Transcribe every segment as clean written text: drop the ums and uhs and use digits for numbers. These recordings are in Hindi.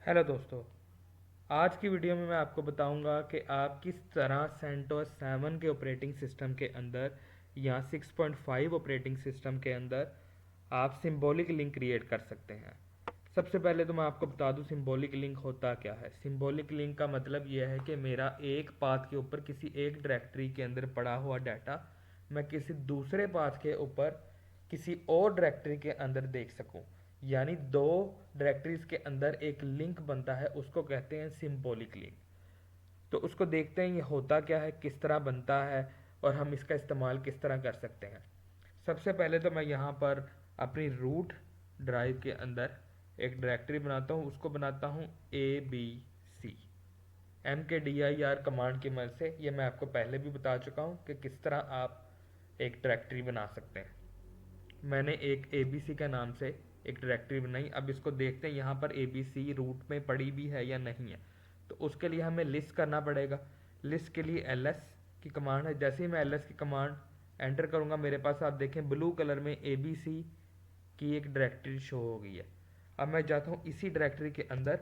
हेलो दोस्तों। आज की वीडियो में मैं आपको बताऊंगा कि आप किस तरह सेंटोस 7 के ऑपरेटिंग सिस्टम के अंदर या 6.5 ऑपरेटिंग सिस्टम के अंदर आप सिंबॉलिक लिंक क्रिएट कर सकते हैं। सबसे पहले तो मैं आपको बता दूं सिंबॉलिक लिंक होता क्या है। सिंबॉलिक लिंक का मतलब यह है कि मेरा एक पाथ के ऊपर किसी एक डायरेक्टरी के अंदर पड़ा हुआ डाटा मैं किसी दूसरे पाथ के ऊपर किसी और डायरेक्टरी के अंदर देख सकूं। यानी दो डायरेक्टरीज के अंदर एक लिंक बनता है, उसको कहते हैं सिंबॉलिक लिंक। तो उसको देखते हैं ये होता क्या है, किस तरह बनता है और हम इसका इस्तेमाल किस तरह कर सकते हैं। सबसे पहले तो मैं यहाँ पर अपनी रूट ड्राइव के अंदर एक डायरेक्टरी बनाता हूँ, उसको बनाता हूँ ABC। MKDIR कमांड की मदद से, ये मैं आपको पहले भी बता चुका हूँ कि किस तरह आप एक डायरेक्टरी बना सकते हैं। मैंने एक ABC का नाम से एक डायरेक्टरी बनाई। अब इसको देखते हैं यहाँ पर ABC रूट में पड़ी भी है या नहीं है। तो उसके लिए हमें लिस्ट करना पड़ेगा। लिस्ट के लिए LS की कमांड है। जैसे ही मैं LS की कमांड एंटर करूँगा, मेरे पास आप देखें ब्लू कलर में ABC की एक डायरेक्टरी शो हो गई है। अब मैं जाता हूँ इसी डायरेक्टरी के अंदर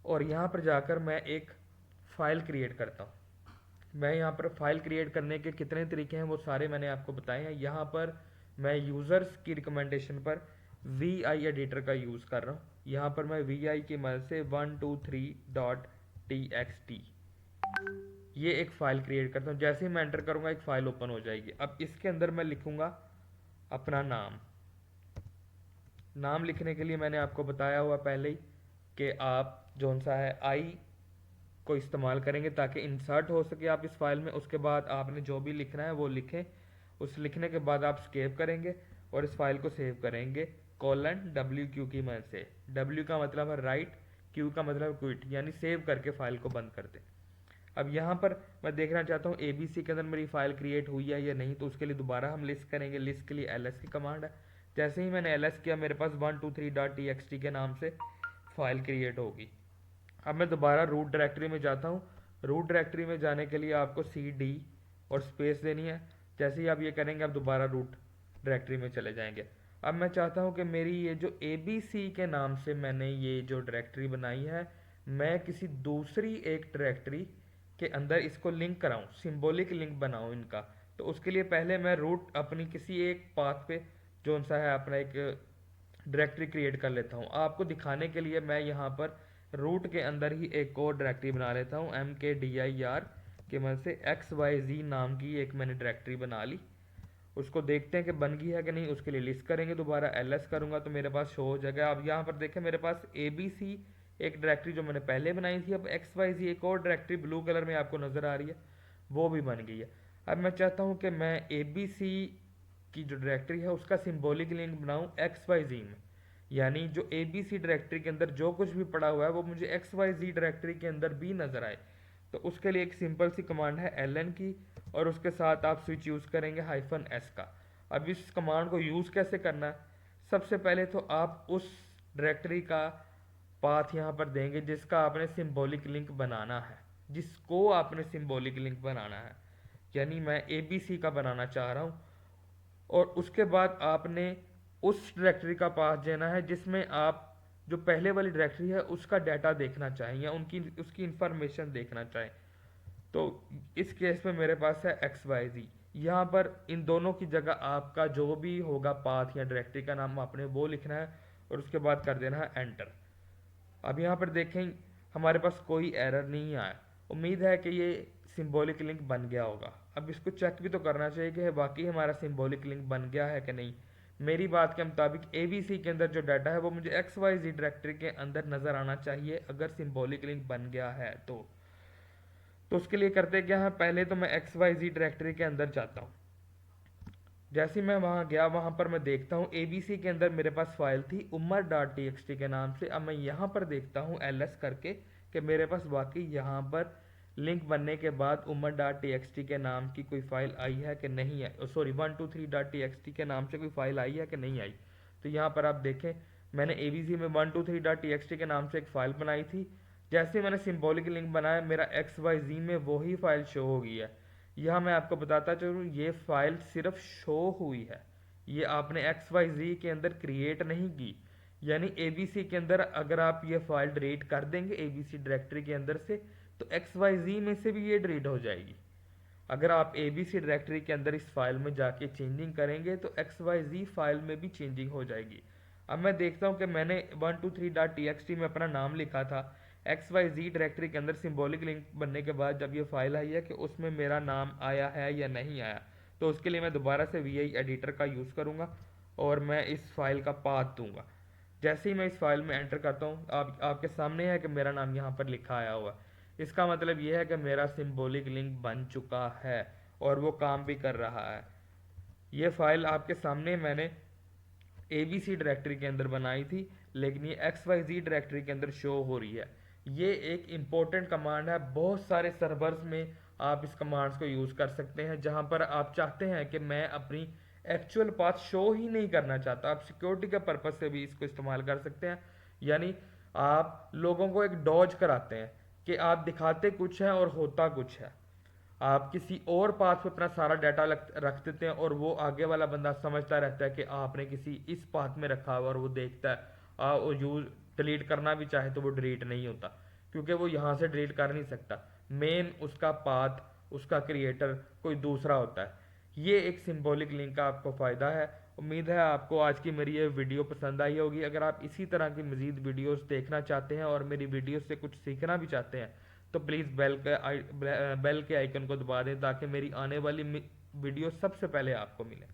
और यहाँ पर जाकर मैं एक फ़ाइल क्रिएट करता हूँ। मैं यहाँ पर फाइल क्रिएट करने के कितने तरीके हैं वो सारे मैंने आपको बताए हैं। यहाँ पर मैं यूज़र्स की रिकमेंडेशन पर VI एडिटर का यूज़ कर रहा हूँ। यहाँ पर मैं VI की मदद से 123.txt ये एक फ़ाइल क्रिएट करता हूँ। जैसे ही मैं एंटर करूँगा एक फ़ाइल ओपन हो जाएगी। अब इसके अंदर मैं लिखूँगा अपना नाम। नाम लिखने के लिए मैंने आपको बताया हुआ पहले ही कि आप जौन सा है आई को इस्तेमाल करेंगे ताकि इंसर्ट हो सके आप इस फाइल में। उसके बाद आपने जो भी लिखना है वो लिखें। उस लिखने के बाद आप सेव करेंगे और इस फाइल को सेव करेंगे :WQ की मदद से। W का मतलब है राइट, Q का मतलब क्विट, यानी सेव करके फाइल को बंद कर दें। अब यहाँ पर मैं देखना चाहता हूँ ABC के अंदर मेरी फाइल क्रिएट हुई है या नहीं, तो उसके लिए दोबारा हम लिस्ट करेंगे। लिस्ट के लिए LS की कमांड है। जैसे ही मैंने LS किया, मेरे पास 123.txt के नाम से फाइल क्रिएट होगी। अब मैं दोबारा रूट डायरेक्टरी में जाता हूँ। रूट डायरेक्टरी में जाने के लिए आपको CD और स्पेस देनी है। जैसे ही आप ये करेंगे आप दोबारा रूट डायरेक्टरी में चले जाएंगे। अब मैं चाहता हूँ कि मेरी ये जो ABC के नाम से मैंने ये जो डायरेक्टरी बनाई है, मैं किसी दूसरी एक डायरेक्टरी के अंदर इसको लिंक कराऊं, सिंबॉलिक लिंक बनाऊं इनका। तो उसके लिए पहले मैं रूट अपनी किसी एक पाथ पे जो सा है अपना एक डायरेक्टरी क्रिएट कर लेता हूँ। आपको दिखाने के लिए मैं यहाँ पर रूट के अंदर ही एक और डायरेक्टरी बना लेता हूँ। MKDIR की मदद से XYZ नाम की एक मैंने डायरेक्टरी बना ली। उसको देखते हैं कि बन गई है कि नहीं। उसके लिए लिस्ट करेंगे, दोबारा LS करूँगा तो मेरे पास शो हो जाएगा। अब यहाँ पर देखें मेरे पास ABC एक डायरेक्टरी जो मैंने पहले बनाई थी, अब XYZ एक और डायरेक्टरी ब्लू कलर में आपको नज़र आ रही है, वो भी बन गई है। अब मैं चाहता हूँ कि मैं ABC की जो डायरेक्टरी है उसका सिंबॉलिक लिंक बनाऊँ XYZ में। यानी जो ABC डायरेक्टरी के अंदर जो कुछ भी पड़ा हुआ है वो मुझे XYZ डायरेक्टरी के अंदर भी नज़र आए। तो उसके लिए एक सिंपल सी कमांड है LN की और उसके साथ आप स्विच यूज़ करेंगे -S का। अब इस कमांड को यूज़ कैसे करना है, सबसे पहले तो आप उस डायरेक्टरी का पाथ यहाँ पर देंगे जिसका आपने सिंबॉलिक लिंक बनाना है, जिसको आपने सिंबॉलिक लिंक बनाना है। यानी मैं ABC का बनाना चाह रहा हूँ और उसके बाद आपने उस डायरेक्टरी का पाथ देना है जिसमें आप जो पहले वाली डायरेक्टरी है उसका डाटा देखना चाहें या उनकी उसकी इंफॉर्मेशन देखना चाहें। तो इस केस में मेरे पास है XYZ। यहाँ पर इन दोनों की जगह आपका जो भी होगा पाथ या डायरेक्टरी का नाम आपने वो लिखना है और उसके बाद कर देना है एंटर। अब यहाँ पर देखें हमारे पास कोई एरर नहीं आया। उम्मीद है कि ये सिंबॉलिक लिंक बन गया होगा। अब इसको चेक भी तो करना चाहिए कि वाकई हमारा सिंबॉलिक लिंक बन गया है कि नहीं। मेरी बात के मुताबिक ABC के अंदर जो डाटा है वो मुझे XYZ डायरेक्टरी के अंदर नज़र आना चाहिए अगर सिंबॉलिक लिंक बन गया है तो उसके लिए करते क्या है, पहले तो मैं XYZ डायरेक्टरी के अंदर जाता हूँ। जैसे ही मैं वहाँ गया वहाँ पर मैं देखता हूँ ABC के अंदर मेरे पास फाइल थी umar.txt के नाम से। अब मैं यहाँ पर देखता हूँ LS करके कि मेरे पास वाकई यहाँ पर लिंक बनने के बाद umar.txt के नाम की कोई फाइल आई है कि नहीं है, सॉरी 123.txt के नाम से कोई फाइल आई है कि नहीं आई। तो यहाँ पर आप देखें मैंने ABC में 123.txt के नाम से एक फ़ाइल बनाई थी। जैसे ही मैंने सिंबॉलिक लिंक बनाया मेरा XYZ में वही फाइल शो हो गई है। यह मैं आपको बताता चलूँ ये फाइल सिर्फ शो हुई है, ये आपने XYZ के अंदर क्रिएट नहीं की। यानी एबीसी के अंदर अगर आप ये फाइल डिलीट कर देंगे एबीसी डायरेक्टरी के अंदर से, तो एक्स वाई जी में से भी ये डिलीट हो जाएगी। अगर आप एबीसी डायरेक्टरी के अंदर इस फाइल में जाके चेंजिंग करेंगे तो एक्स वाई जी फाइल में भी चेंजिंग हो जाएगी। अब मैं देखता हूँ कि मैंने 123.txt में अपना नाम लिखा था, एक्स वाई जी डायरेक्टरी के अंदर सिंबॉलिक लिंक बनने के बाद जब ये फाइल आई है कि उसमें मेरा नाम आया है या नहीं आया, तो उसके लिए मैं दोबारा से वी आई एडिटर का यूज़ करूँगा और मैं इस फाइल का पाथ दूंगा। जैसे ही मैं इस फाइल में एंटर करता हूँ, आपके सामने है कि मेरा नाम यहाँ पर लिखा आया हुआ। इसका मतलब ये है कि मेरा सिंबॉलिक लिंक बन चुका है और वो काम भी कर रहा है। ये फाइल आपके सामने मैंने एबीसी डायरेक्टरी के अंदर बनाई थी, लेकिन ये एक्स वाई जी डायरेक्टरी के अंदर शो हो रही है। ये एक इम्पोर्टेंट कमांड है, बहुत सारे सर्वर्स में आप इस कमांड्स को यूज़ कर सकते हैं, जहां पर आप चाहते हैं कि मैं अपनी एक्चुअल पाथ शो ही नहीं करना चाहता, आप सिक्योरिटी के पर्पज से भी इसको इस्तेमाल कर सकते हैं। यानी आप लोगों को एक डॉज कराते हैं कि आप दिखाते कुछ है और होता कुछ है। आप किसी और पाथ पे अपना सारा डाटा रख देते हैं और वो आगे वाला बंदा समझता रहता है कि आपने किसी इस पाथ में रखा हुआ, और वो देखता है और यूज डिलीट करना भी चाहे तो वो डिलीट नहीं होता, क्योंकि वो यहाँ से डिलीट कर नहीं सकता। मेन उसका पाथ, उसका क्रिएटर कोई दूसरा होता है। ये एक सिंबॉलिक लिंक का आपको फ़ायदा है। उम्मीद है आपको आज की मेरी ये वीडियो पसंद आई होगी। अगर आप इसी तरह की मज़ीद वीडियोस देखना चाहते हैं और मेरी वीडियो से कुछ सीखना भी चाहते हैं, तो प्लीज़ बेल के आइकन को दबा दें ताकि मेरी आने वाली वीडियो सबसे पहले आपको मिले।